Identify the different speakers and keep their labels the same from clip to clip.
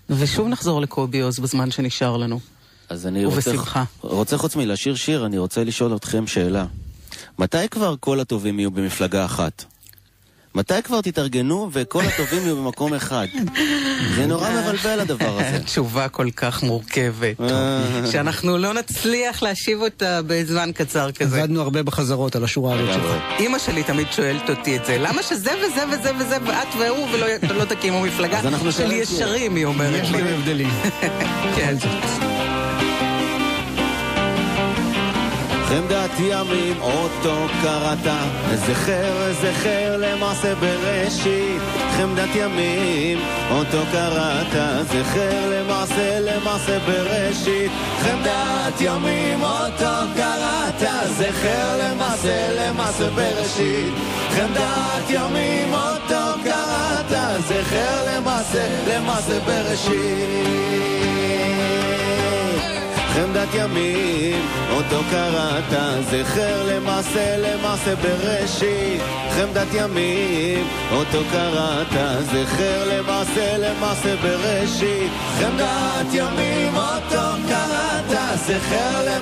Speaker 1: ושוב נחזור לקובי עוז בזמן שנשאר לנו.
Speaker 2: אז אני
Speaker 1: ובשמחה.
Speaker 2: רוצה חוץ מלשיר שיר, אני רוצה לשאול אתכם שאלה. מתי כבר כל הטובים יהיו במפלגה אחת? מתי כבר תתארגנו וכל הטובים יהיו במקום אחד? זה נורא מבלבל הדבר הזה.
Speaker 1: תשובה כל כך מורכבת, שאנחנו לא נצליח להשיב אותה בזמן קצר כזה.
Speaker 3: עבדנו הרבה בחזרות על השורה הזאת שלך.
Speaker 1: אמא שלי תמיד שואלת אותי את זה, למה שזה וזה וזה וזה ואת והוא ולא תקימו מפלגה של ישרים, היא אומרת לי.
Speaker 3: יש לנו הבדלים.
Speaker 1: כן.
Speaker 2: חמדת ימים אותו קראת, זכר למעשה בראשית. חמדת ימים אותו קראת, זכר למעשה בראשית. חמדת ימים אותו קראת, זכר למעשה בראשית. חמדת ימים אותו קראת, זכר למעשה בראשית. חמדת ימים אותו קראת, זכר למעשה בראשית. חמדת ימים אותו קראת, זכר למעשה בראשית. חמדת ימים אותו קראת, זכר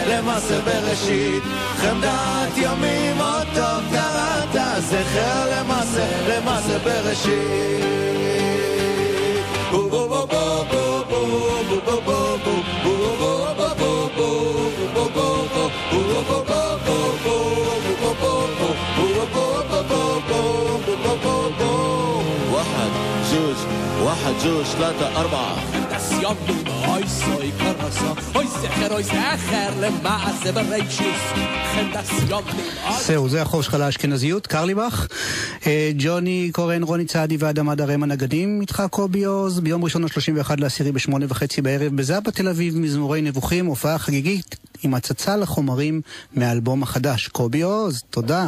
Speaker 2: למעשה בראשית. חמדת ימים אותו קראת, זכר למעשה בראשית. בו בו בו בו בו בו בו واحد جوج ثلاثة أربعة
Speaker 4: السياق هاي ساي كرسا هاي سحر لما عسب الريشيس خد السياق
Speaker 3: זהו, זה החור שלך לאשכנזיות, קרליבך. ג'וני קורן, רוני צעדי ואדם הרם הנגדים, איתך קובי עוז, ביום ראשון ה-31 לעשירי ב8:30 בערב, בזאפה תל אביב, מזמורי נבוכים, הופעה חגיגית עם הצצה לחומרים מהאלבום החדש. קובי עוז, תודה.